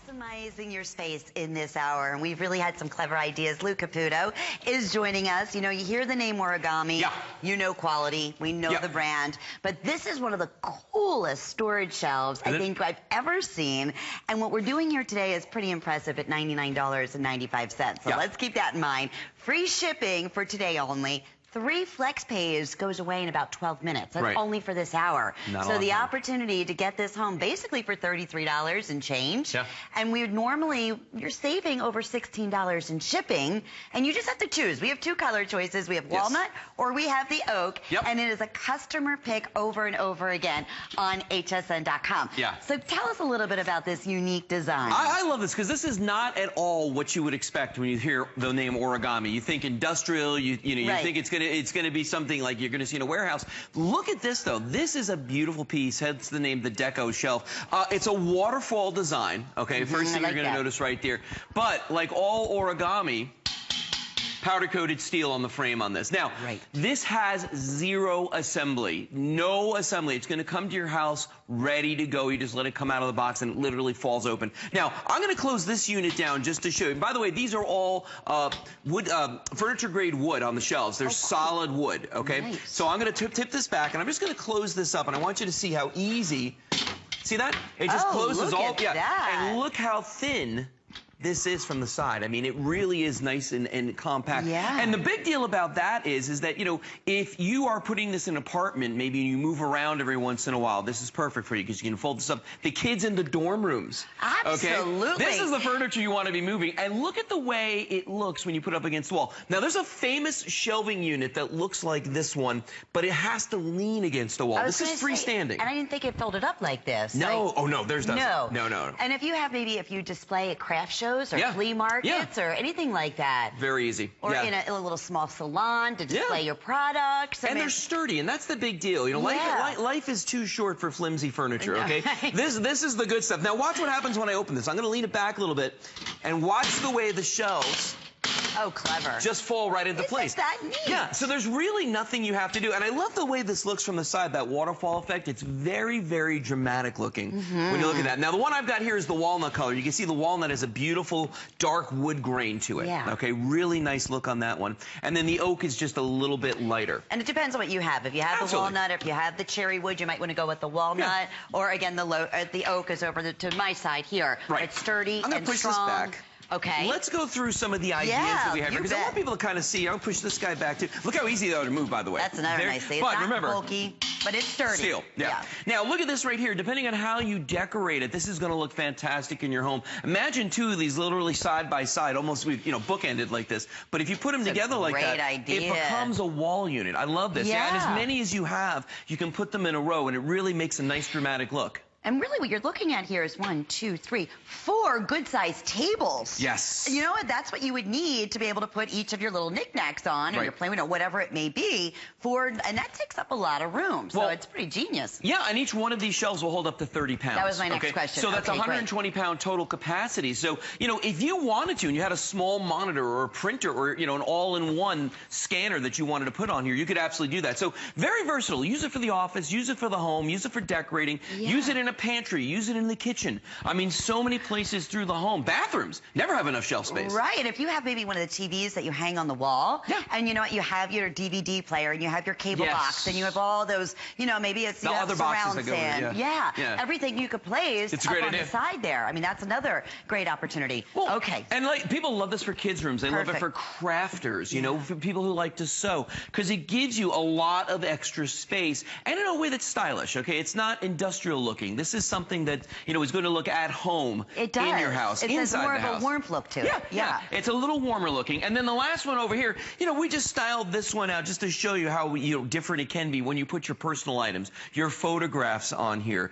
Maximizing your space in this hour, and we've really had some clever ideas. Lou Caputo is joining us. You know, you hear the name Origami, you know quality, we know the brand, but this is one of the coolest storage shelves I think I've ever seen, and what we're doing here today is pretty impressive at $99.95. So let's keep that in mind. Free shipping for today only. 3 flex pays goes away in about 12 minutes. That's only for this hour. So the opportunity to get this home basically for $33 and change. And we would normally, you're saving over $16 in shipping, and you just have to choose. We have 2 color choices. We have walnut or we have the oak. And it is a customer pick over and over again on hsn.com. So tell us a little bit about this unique design. I love this because this is not at all what you would expect when you hear the name Origami. You think industrial, you think it's gonna be something like you're gonna see in a warehouse. Look at this though. This is a beautiful piece, hence the name, the Deco Shelf. It's a waterfall design, okay? First thing you're gonna notice right there. But like all Origami, powder-coated steel on the frame on this. Now, this has 0 assembly. No assembly. It's going to come to your house ready to go. You just let it come out of the box and it literally falls open. Now, I'm going to close this unit down just to show you. By the way, these are all wood, furniture-grade wood on the shelves. They're solid wood, okay? So I'm going to tip this back, and I'm just going to close this up, and I want you to see how easy. See that? It just closes all. And look how thin this is from the side. I mean, it really is nice and compact. And the big deal about that is that, you know, if you are putting this in an apartment, maybe you move around every once in a while, this is perfect for you because you can fold this up. The kids in the dorm rooms. Absolutely. This is the furniture you want to be moving. And look at the way it looks when you put it up against the wall. Now, there's a famous shelving unit that looks like this one, but it has to lean against the wall. This is freestanding. And I didn't think it folded up like this. No. Like, oh, no, there's nothing. No. And if you have if you display at craft shows, or flea markets or anything like that. Very easy. Or in a little small salon to display your products. And they're sturdy, and that's the big deal. You know, life is too short for flimsy furniture, okay? This is the good stuff. Now watch what happens when I open this. I'm going to lean it back a little bit, and watch the way the shelves clever. just fall right into place. That neat. Yeah, so there's really nothing you have to do. And I love the way this looks from the side, that waterfall effect. It's very, very dramatic looking when you look at that. Now, the one I've got here is the walnut color. You can see the walnut has a beautiful dark wood grain to it. Okay, really nice look on that one. And then the oak is just a little bit lighter. And it depends on what you have. If you have the walnut, if you have the cherry wood, you might want to go with the walnut. Or again, the oak is over to my side here. It's sturdy I'm gonna push this back. Let's go through some of the ideas that we have here, because I want people to kind of see. I'll push this guy back too. Look how easy they are to move, by the way. That's another nice thing. It's not bulky, but it's sturdy. Steel, Now, look at this right here. Depending on how you decorate it, this is going to look fantastic in your home. Imagine 2 of these literally side by side, almost bookended like this. But if you put them together like that, it becomes a wall unit. I love this. And as many as you have, you can put them in a row, and it really makes a nice dramatic look. And really what you're looking at here is 1, 2, 3, 4 good-sized tables. You know what? That's what you would need to be able to put each of your little knickknacks on, or your play, whatever it may be, and that takes up a lot of room. So it's pretty genius. And each one of these shelves will hold up to 30 pounds. That was my next question. So that's 120-pound total capacity. So, you know, if you wanted to, and you had a small monitor or a printer or, you know, an all-in-one scanner that you wanted to put on here, you could absolutely do that. So very versatile. Use it for the office, use it for the home, use it for decorating, use it in a pantry, use it in the kitchen. I mean, so many places through the home. Bathrooms never have enough shelf space. And if you have maybe one of the TVs that you hang on the wall, and you know what, you have your DVD player, and you have your cable box, and you have all those, you know, maybe it's the other boxes that go in. Everything you could place up on the side there. I mean, that's another great opportunity. And like, people love this for kids' rooms. They love it for crafters, you know, for people who like to sew, because it gives you a lot of extra space, and in a way that's stylish, okay? It's not industrial looking. This is something that, you know, is going to look at home in your house, it has more of a warmth look to it. It's a little warmer looking. And then the last one over here, you know, we just styled this one out just to show you how different it can be when you put your personal items, your photographs on here,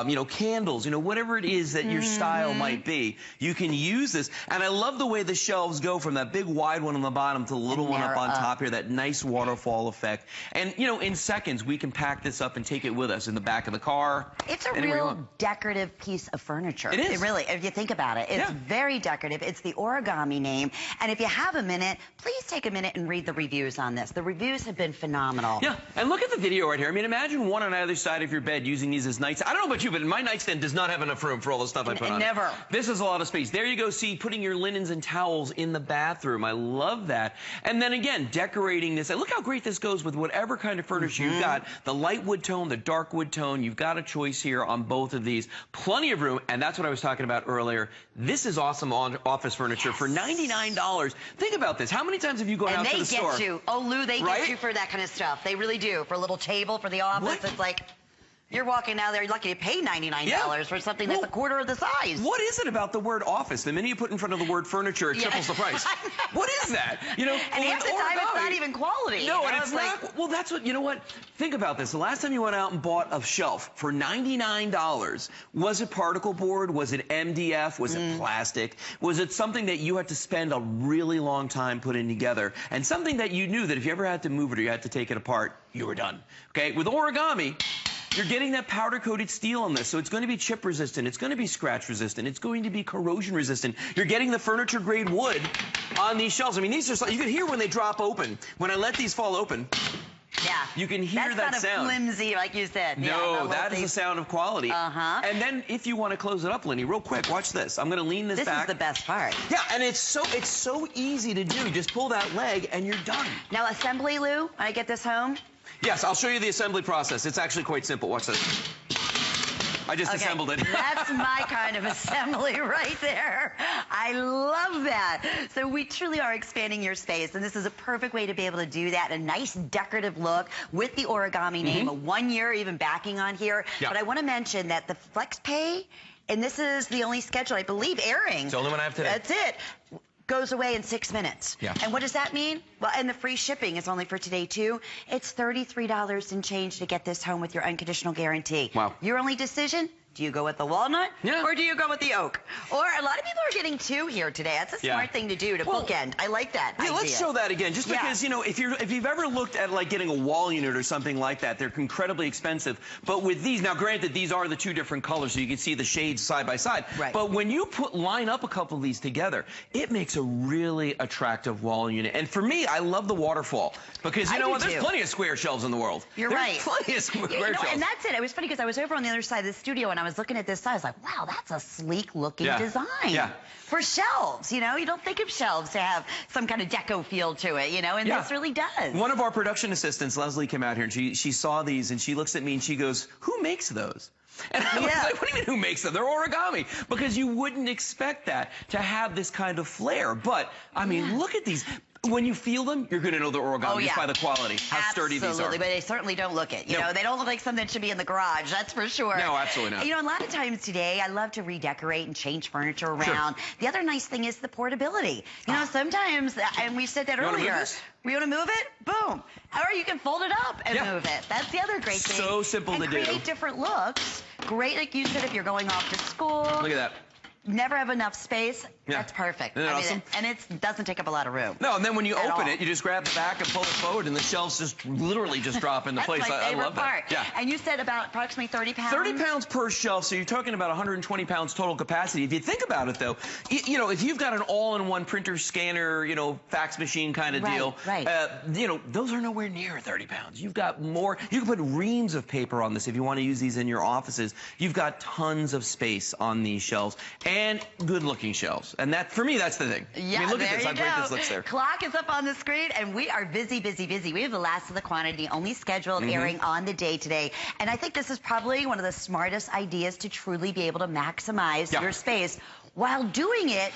you know, candles, you know, whatever it is that your style might be, you can use this. And I love the way the shelves go from that big wide one on the bottom to the little one up on top here, that nice waterfall effect. And, you know, in seconds, we can pack this up and take it with us in the back of the car. It's a really real decorative piece of furniture. It is. It really, if you think about it, it's very decorative. It's the Origami name. And if you have a minute, please take a minute and read the reviews on this. The reviews have been phenomenal. Yeah, and look at the video right here. I mean, imagine one on either side of your bed using these as nightstands. I don't know about you, but my nightstand does not have enough room for all the stuff I put on. Never. This is a lot of space. There you go. See, putting your linens and towels in the bathroom. I love that. And then again, decorating this. And look how great this goes with whatever kind of furniture you've got. The light wood tone, the dark wood tone. You've got a choice here on both of these. Plenty of room, and that's what I was talking about earlier. This is awesome office furniture for $99. Think about this. How many times have you gone out to the store? And they get you. Oh, Lou, they get you for that kind of stuff. They really do. For a little table for the office, it's like... You're walking out there, you're lucky to pay $99 for something that's a quarter of the size. What is it about the word office? The minute you put in front of the word furniture, it triples the price. What is that? You know, and half the time it's not even quality. No, and it's not. Well, that's what, you know what? Think about this. The last time you went out and bought a shelf for $99, was it particle board? Was it MDF? Was it plastic? Was it something that you had to spend a really long time putting together? And something that you knew that if you ever had to move it or you had to take it apart, you were done. Okay? With Origami, you're getting that powder-coated steel on this, so it's going to be chip-resistant, it's going to be scratch-resistant, it's going to be corrosion-resistant. You're getting the furniture-grade wood on these shelves. I mean, these are, you can hear when they drop open. When I let these fall open, you can hear that sound. That's kind of flimsy, like you said. No, that is the sound of quality. And then if you want to close it up, Lenny, real quick, watch this. I'm going to lean this back. This is the best part. Yeah, and it's so easy to do. Just pull that leg, and you're done. Now, assembly, Lou, when I get this home? Yes, I'll show you the assembly process. It's actually quite simple. Watch this. I just assembled it. That's my kind of assembly right there. I love that. So we truly are expanding your space, and this is a perfect way to be able to do that. A nice decorative look with the Origami name, a 1 year even backing on here. But I want to mention that the Flex Pay, and this is the only schedule, I believe, airing. It's the only one I have today. That's it. Goes away in 6 minutes. And what does that mean? Well, and the free shipping is only for today, too. It's $33 and change to get this home with your unconditional guarantee. Wow. Your only decision? Do you go with the walnut or do you go with the oak? Or a lot of people are getting two here today. That's a smart thing to do to bookend. I like that idea. Let's show that again, just because, you know, if you've ever looked at like getting a wall unit or something like that, they're incredibly expensive. But with these, now granted, these are the two different colors, so you can see the shades side by side. But when you line up a couple of these together, it makes a really attractive wall unit. And for me, I love the waterfall because you know what? There's plenty of square shelves in the world. You're right. Plenty of square shelves. And that's it. It was funny because I was over on the other side of the studio and I was looking at this side. I was like, wow, that's a sleek-looking design for shelves. You know, you don't think of shelves to have some kind of deco feel to it, you know, and this really does. One of our production assistants, Leslie, came out here and she saw these and she looks at me and she goes, "Who makes those?" And I was like, what do you mean who makes them? They're Origami. Because you wouldn't expect that to have this kind of flair. But, I mean, look at these. When you feel them, you're going to know they're Origami just by the quality, how sturdy these are. Absolutely, but they certainly don't look it. You know, they don't look like something that should be in the garage, that's for sure. No, absolutely not. You know, a lot of times today, I love to redecorate and change furniture around. The other nice thing is the portability. You know, sometimes, and we said that earlier, we want to move it, boom. Or you can fold it up and move it. That's the other great thing. So simple to do. And create different looks. Great, like you said, if you're going off to school. Look at that. Never have enough space. That's perfect. Isn't that awesome? And it doesn't take up a lot of room. No, and then when you open it, you just grab the back and pull it forward, and the shelves just literally just drop into place. That's my favorite part. Yeah. And you said about approximately 30 pounds? 30 pounds per shelf, so you're talking about 120 pounds total capacity. If you think about it, though, you know, if you've got an all-in-one printer, scanner, you know, fax machine kind of deal, you know, those are nowhere near 30 pounds. You've got more. You can put reams of paper on this if you want to use these in your offices. You've got tons of space on these shelves and good-looking shelves. And that, for me, that's the thing. Yeah, I mean, look at this, how great this looks there. Clock is up on the screen, and we are busy, busy, busy. We have the last of the quantity, only scheduled airing on the day today. And I think this is probably one of the smartest ideas to truly be able to maximize your space while doing it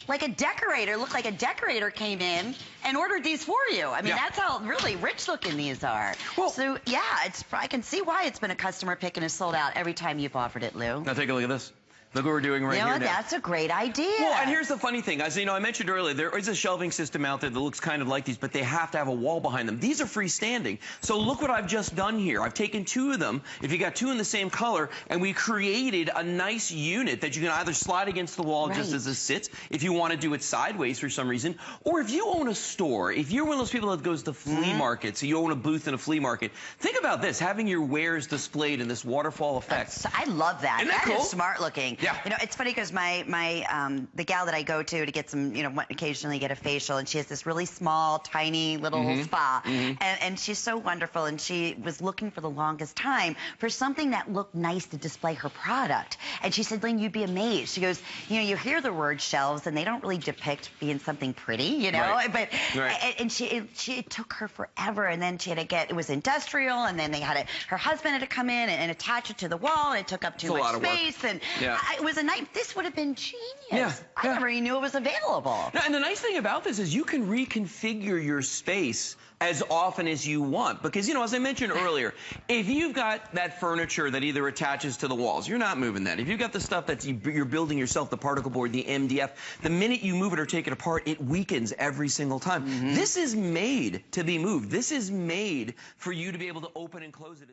like a decorator. Look like a decorator came in and ordered these for you. I mean, that's how really rich looking these are. Well, so, yeah, I can see why it's been a customer pick and is sold out every time you've offered it, Lou. Now take a look at this. Look what we're doing right here now. That's a great idea. Well, and here's the funny thing. As you know, I mentioned earlier, there is a shelving system out there that looks kind of like these, but they have to have a wall behind them. These are freestanding. So look what I've just done here. I've taken two of them, if you got two in the same color, and we created a nice unit that you can either slide against the wall just as it sits, if you want to do it sideways for some reason, or if you own a store, if you're one of those people that goes to flea markets, so you own a booth in a flea market, think about this, having your wares displayed in this waterfall effect. I love that. Isn't that cool? Is smart looking. Yeah. You know, it's funny because the gal that I go to get some, occasionally get a facial, and she has this really small, tiny little spa, and she's so wonderful, and she was looking for the longest time for something that looked nice to display her product. And she said, Lynn, you'd be amazed. She goes, you hear the word shelves, and they don't really depict being something pretty, but and it took her forever, and then she had to get, it was industrial, and then her husband had to come in and attach it to the wall, and it took up too much space, and it was a night. This would have been genius. I never even knew it was available. And the nice thing about this is you can reconfigure your space as often as you want, because as I mentioned earlier, if you've got that furniture that either attaches to the walls, you're not moving that. If you've got the stuff that you're building yourself, the particle board, the MDF, the minute you move it or take it apart, it weakens every single time. This is made to be moved. This is made for you to be able to open and close it.